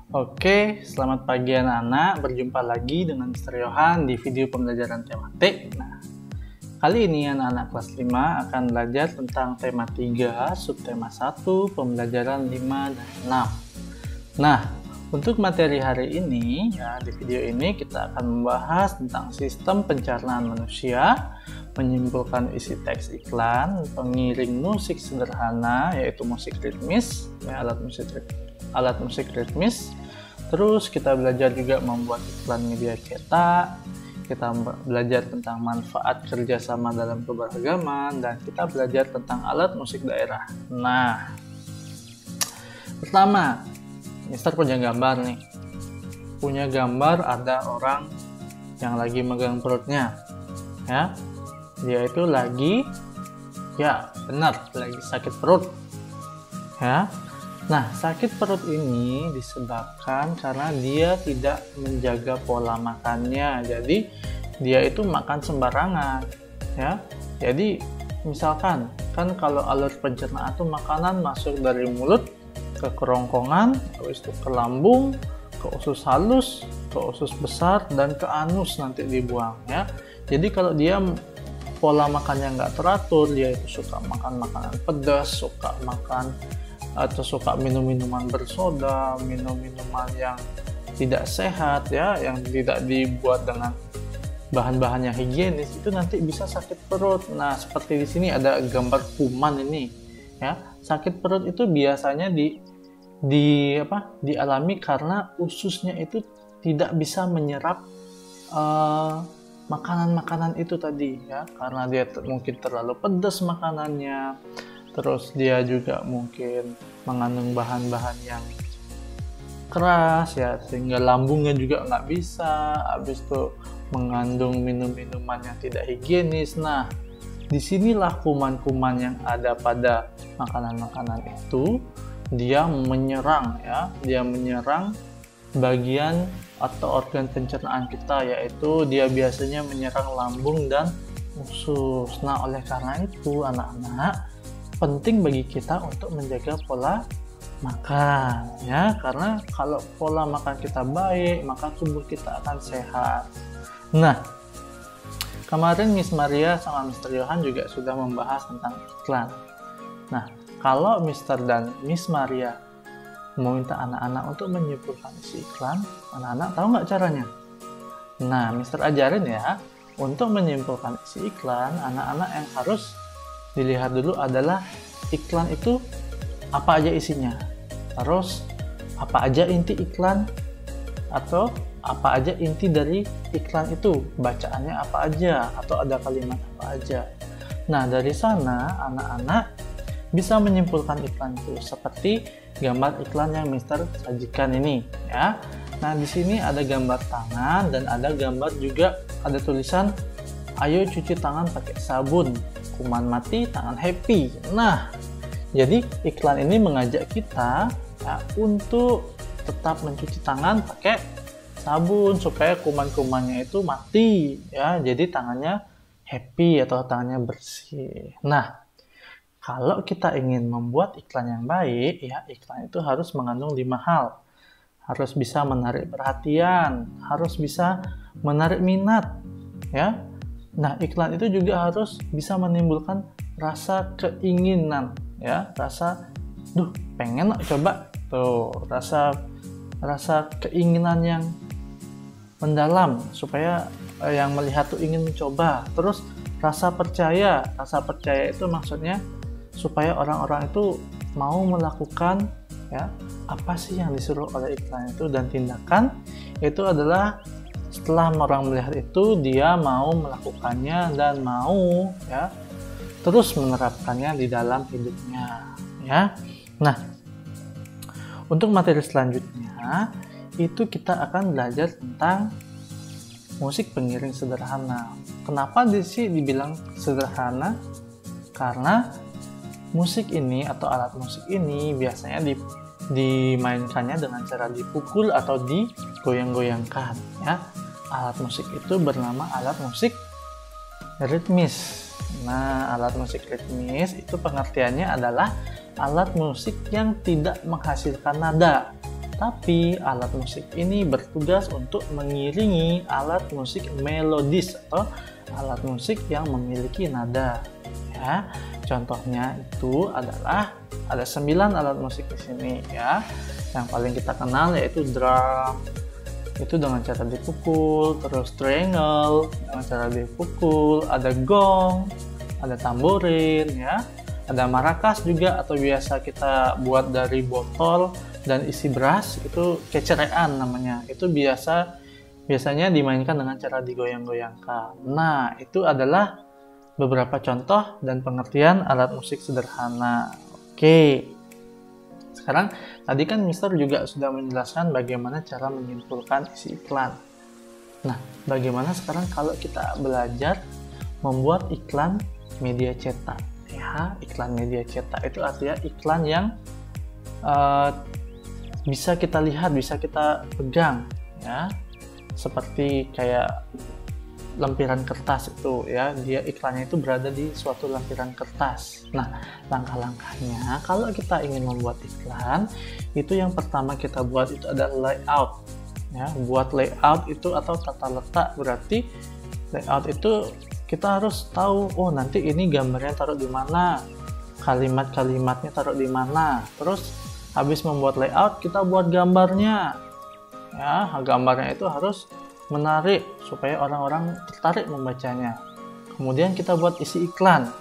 Oke, selamat pagi anak-anak. Berjumpa lagi dengan Mr. Yohan di video pembelajaran tematik. Nah, kali ini anak-anak kelas 5 akan belajar tentang tema 3, subtema 1, pembelajaran 5 dan 6. Nah, untuk materi hari ini, ya, di video ini kita akan membahas tentang sistem pencernaan manusia, menyimpulkan isi teks iklan, pengiring musik sederhana, yaitu musik ritmis, ya, alat musik ritmis. Terus kita belajar juga membuat iklan media cetak, kita belajar tentang manfaat kerjasama dalam keberagaman, dan kita belajar tentang alat musik daerah. Nah, pertama, Mister punya gambar nih. Punya gambar ada orang yang lagi megang perutnya, ya. Dia itu lagi, ya benar, lagi sakit perut, ya. Nah, sakit perut ini disebabkan karena dia tidak menjaga pola makannya. Jadi, dia itu makan sembarangan, ya. Jadi, misalkan, kan kalau alur pencernaan itu makanan masuk dari mulut ke kerongkongan, habis itu ke lambung, ke usus halus, ke usus besar, dan ke anus nanti dibuang, ya. Jadi, kalau dia pola makannya nggak teratur, dia itu suka makan makanan pedas, suka makan atau suka minum minuman bersoda, minum minuman yang tidak sehat, ya, yang tidak dibuat dengan bahan-bahan yang higienis, itu nanti bisa sakit perut. Nah, seperti di sini ada gambar kuman ini, ya. Sakit perut itu biasanya dialami karena ususnya itu tidak bisa menyerap makanan-makanan itu tadi, ya, karena dia mungkin terlalu pedas makanannya, terus dia juga mungkin mengandung bahan-bahan yang keras, ya, sehingga lambungnya juga nggak bisa, habis itu mengandung minum-minuman yang tidak higienis. Nah, disinilah kuman-kuman yang ada pada makanan-makanan itu dia menyerang, ya, dia menyerang bagian atau organ pencernaan kita, yaitu dia biasanya menyerang lambung dan usus. Nah, oleh karena itu anak-anak, penting bagi kita untuk menjaga pola makan, ya, karena kalau pola makan kita baik, maka tubuh kita akan sehat. Nah, kemarin Miss Maria sama Mr. Yohan juga sudah membahas tentang iklan. Nah, kalau Mr. dan Miss Maria meminta anak-anak untuk menyimpulkan isi iklan, anak-anak tahu nggak caranya? Nah, Mister ajarin ya, untuk menyimpulkan isi iklan, anak-anak yang harus dilihat dulu adalah iklan itu apa aja isinya, terus apa aja inti iklan, atau apa aja inti dari iklan itu, bacaannya apa aja, atau ada kalimat apa aja. Nah, dari sana anak-anak bisa menyimpulkan iklan itu seperti gambar iklan yang Mister sajikan ini, ya. Nah, di sini ada gambar tangan dan ada gambar juga ada tulisan ayo cuci tangan pakai sabun, kuman mati, tangan happy. Nah, jadi iklan ini mengajak kita, ya, untuk tetap mencuci tangan pakai sabun supaya kuman-kumannya itu mati, ya. Jadi tangannya happy atau tangannya bersih. Nah, kalau kita ingin membuat iklan yang baik, ya, iklan itu harus mengandung 5 hal. Harus bisa menarik perhatian, harus bisa menarik minat, ya. Nah, iklan itu juga harus bisa menimbulkan rasa keinginan, ya, rasa, pengen coba, tuh, rasa keinginan yang mendalam supaya yang melihat tuh ingin mencoba. Terus rasa percaya itu maksudnya supaya orang-orang itu mau melakukan, ya, apa sih yang disuruh oleh iklan itu, dan tindakan itu adalah setelah orang melihat itu dia mau melakukannya dan mau, ya, terus menerapkannya di dalam hidupnya, ya. Nah, untuk materi selanjutnya itu kita akan belajar tentang musik pengiring sederhana. Kenapa dibilang sederhana? Karena musik ini atau alat musik ini biasanya dimainkannya dengan cara dipukul atau digoyang-goyangkan, ya. Alat musik itu bernama alat musik ritmis. Nah, alat musik ritmis itu pengertiannya adalah alat musik yang tidak menghasilkan nada. Tapi alat musik ini bertugas untuk mengiringi alat musik melodis atau alat musik yang memiliki nada. Ya, contohnya itu adalah ada 9 alat musik di sini ya. Yang paling kita kenal yaitu drum, itu dengan cara dipukul, terus triangle dengan cara dipukul, ada gong, ada tamborin ya, ada maracas juga atau biasa kita buat dari botol dan isi beras, itu kecerean namanya. Itu biasanya dimainkan dengan cara digoyang-goyangkan. Nah, itu adalah beberapa contoh dan pengertian alat musik sederhana. Oke. Sekarang tadi kan Mister juga sudah menjelaskan bagaimana cara menyimpulkan isi iklan. Nah, bagaimana sekarang kalau kita belajar membuat iklan media cetak? Ya, iklan media cetak itu artinya iklan yang bisa kita lihat, bisa kita pegang, ya, seperti kayak lampiran kertas itu ya, dia iklannya itu berada di suatu lampiran kertas. Nah, langkah-langkahnya kalau kita ingin membuat iklan, itu yang pertama kita buat itu adalah layout. Ya, buat layout itu atau tata letak, berarti layout itu kita harus tahu, oh nanti ini gambarnya taruh di mana, kalimat-kalimatnya taruh di mana. Terus habis membuat layout, kita buat gambarnya. Ya, gambarnya itu harus menarik supaya orang-orang tertarik membacanya. Kemudian kita buat isi iklan.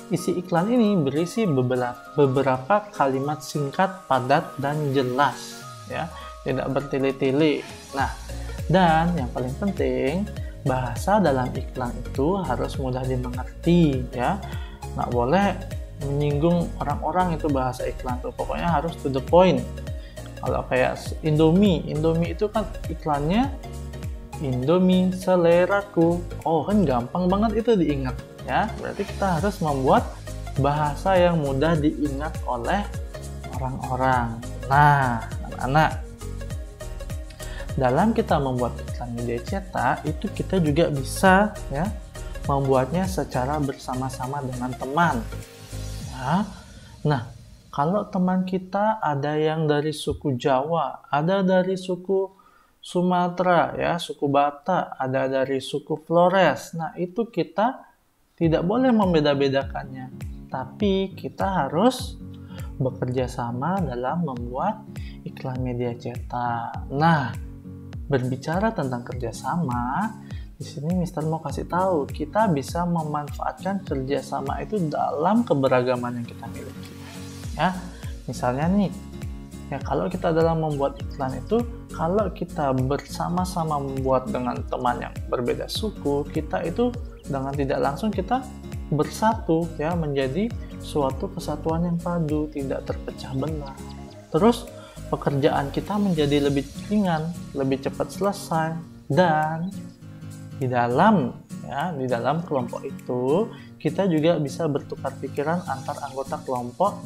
Isi iklan ini berisi beberapa kalimat singkat, padat, dan jelas, ya, tidak bertele-tele. Nah, dan yang paling penting, bahasa dalam iklan itu harus mudah dimengerti, ya. Nggak boleh menyinggung orang-orang itu bahasa iklan tuh. Pokoknya harus to the point. Kalau kayak Indomie itu kan iklannya Indomie seleraku. Oh, kan gampang banget itu diingat, ya. Berarti kita harus membuat bahasa yang mudah diingat oleh orang-orang. Nah, anak-anak, dalam kita membuat iklan media cetak itu kita juga bisa ya membuatnya secara bersama-sama dengan teman. Ya. Nah, kalau teman kita ada yang dari suku Jawa, ada dari suku Sumatera, ya, suku Batak, ada dari suku Flores. Nah, itu kita tidak boleh membeda-bedakannya, tapi kita harus bekerja sama dalam membuat iklan media cetak. Nah, berbicara tentang kerjasama, di sini Mister mau kasih tahu, kita bisa memanfaatkan kerjasama itu dalam keberagaman yang kita miliki. Ya, misalnya nih, ya kalau kita dalam membuat iklan itu, kalau kita bersama-sama membuat dengan teman yang berbeda suku, kita itu dengan tidak langsung kita bersatu ya menjadi suatu kesatuan yang padu, tidak terpecah belah. Terus pekerjaan kita menjadi lebih ringan, lebih cepat selesai, dan di dalam kelompok itu kita juga bisa bertukar pikiran antar anggota kelompok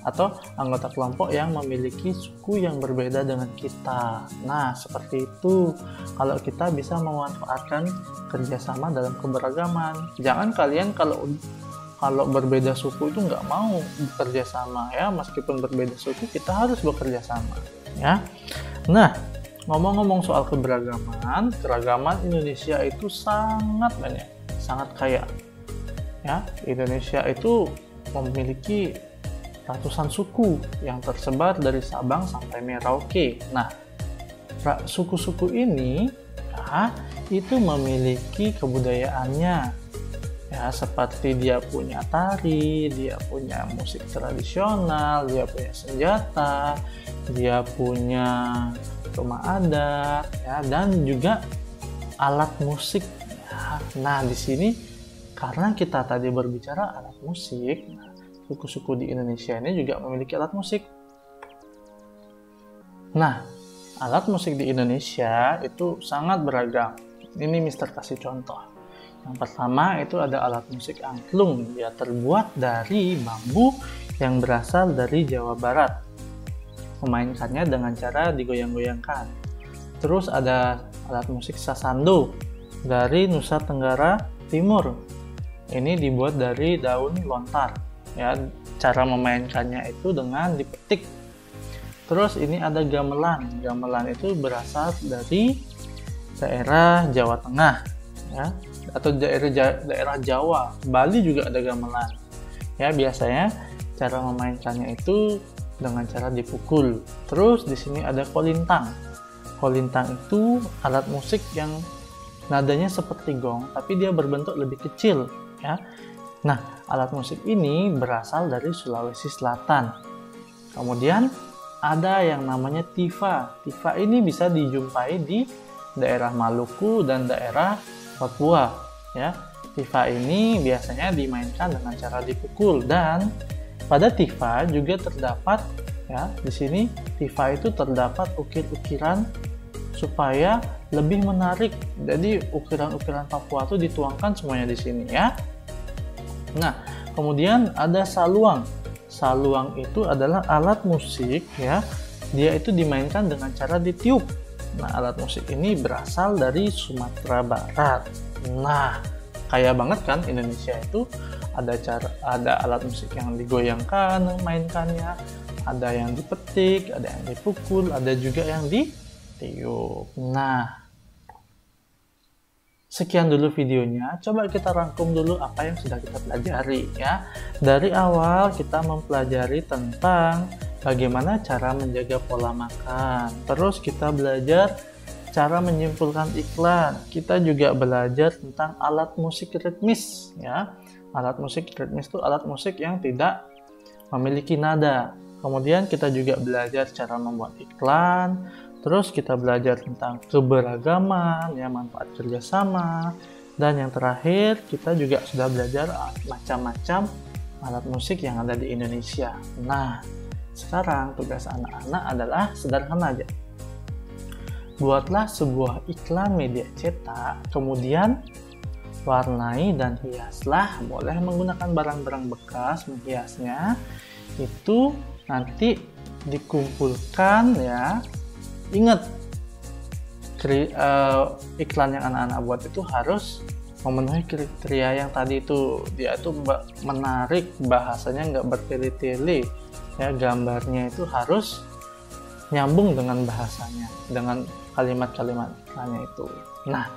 atau anggota kelompok yang memiliki suku yang berbeda dengan kita. Nah, seperti itu kalau kita bisa memanfaatkan kerjasama dalam keberagaman. Jangan kalian kalau berbeda suku itu nggak mau bekerja sama, ya. Meskipun berbeda suku, kita harus bekerja sama, ya. Nah, ngomong-ngomong soal keberagaman, keragaman Indonesia itu sangat banyak, sangat kaya, ya. Indonesia itu memiliki ratusan suku yang tersebar dari Sabang sampai Merauke. Nah, suku-suku ini ya, itu memiliki kebudayaannya, ya, seperti dia punya tari, dia punya musik tradisional, dia punya senjata, dia punya rumah adat, ya, dan juga alat musik. Ya. Nah, di sini karena kita tadi berbicara alat musik, suku-suku di Indonesia ini juga memiliki alat musik. Nah, alat musik di Indonesia itu sangat beragam. Ini Mister kasih contoh. Yang pertama itu ada alat musik angklung. Dia terbuat dari bambu yang berasal dari Jawa Barat. Memainkannya dengan cara digoyang-goyangkan. Terus ada alat musik sasando dari Nusa Tenggara Timur. Ini dibuat dari daun lontar. Ya, cara memainkannya itu dengan dipetik. Terus ini ada gamelan. Gamelan itu berasal dari daerah Jawa Tengah, ya, atau daerah Jawa. Bali juga ada gamelan. Ya, biasanya cara memainkannya itu dengan cara dipukul. Terus di sini ada kolintang. Kolintang itu alat musik yang nadanya seperti gong, tapi dia berbentuk lebih kecil, ya. Nah, alat musik ini berasal dari Sulawesi Selatan. Kemudian ada yang namanya tifa. Tifa ini bisa dijumpai di daerah Maluku dan daerah Papua, ya. Tifa ini biasanya dimainkan dengan cara dipukul, dan pada tifa juga terdapat, ya, di sini tifa itu terdapat ukir-ukiran supaya lebih menarik. Jadi ukiran-ukiran Papua itu dituangkan semuanya di sini, ya. Nah, kemudian ada saluang. Saluang itu adalah alat musik, ya. Dia itu dimainkan dengan cara ditiup. Nah, alat musik ini berasal dari Sumatera Barat. Nah, kaya banget kan Indonesia itu, ada alat musik yang digoyangkan, mainkannya, ada yang dipetik, ada yang dipukul, ada juga yang ditiup. Nah, sekian dulu videonya. Coba kita rangkum dulu apa yang sudah kita pelajari, ya. Dari awal kita mempelajari tentang bagaimana cara menjaga pola makan. Terus kita belajar cara menyimpulkan iklan. Kita juga belajar tentang alat musik ritmis, ya. Alat musik ritmis itu alat musik yang tidak memiliki nada. Kemudian kita juga belajar cara membuat iklan. Terus kita belajar tentang keberagaman, ya, manfaat kerjasama. Dan yang terakhir, kita juga sudah belajar macam-macam alat musik yang ada di Indonesia. Nah, sekarang tugas anak-anak adalah sederhana aja. Buatlah sebuah iklan media cetak, kemudian warnai dan hiaslah. Boleh menggunakan barang-barang bekas menghiasnya. Itu nanti dikumpulkan, ya. Ingat, iklan yang anak-anak buat itu harus memenuhi kriteria yang tadi itu. Dia itu menarik, bahasanya nggak bertele-tele, ya. Gambarnya itu harus nyambung dengan bahasanya, dengan kalimat-kalimat iklannya itu. Nah,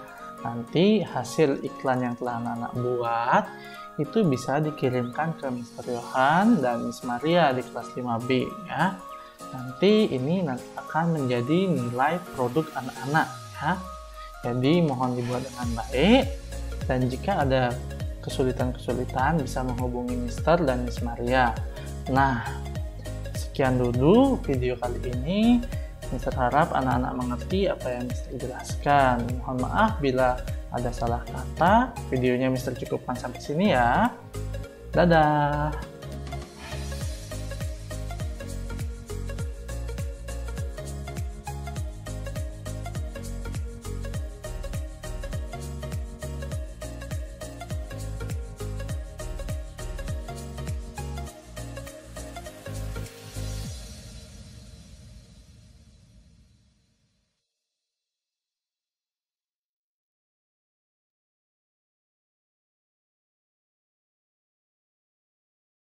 nanti hasil iklan yang telah anak-anak buat itu bisa dikirimkan ke Mr. Yohan dan Miss Maria di kelas 5B, ya. Nanti ini akan menjadi nilai produk anak-anak, ya. Jadi mohon dibuat dengan baik, dan jika ada kesulitan-kesulitan bisa menghubungi Mr. dan Miss Maria. Nah, sekian dulu video kali ini. Mr. harap anak-anak mengerti apa yang Mr. jelaskan. Mohon maaf bila ada salah kata. Videonya Mr. cukupkan sampai sini, ya. Dadah.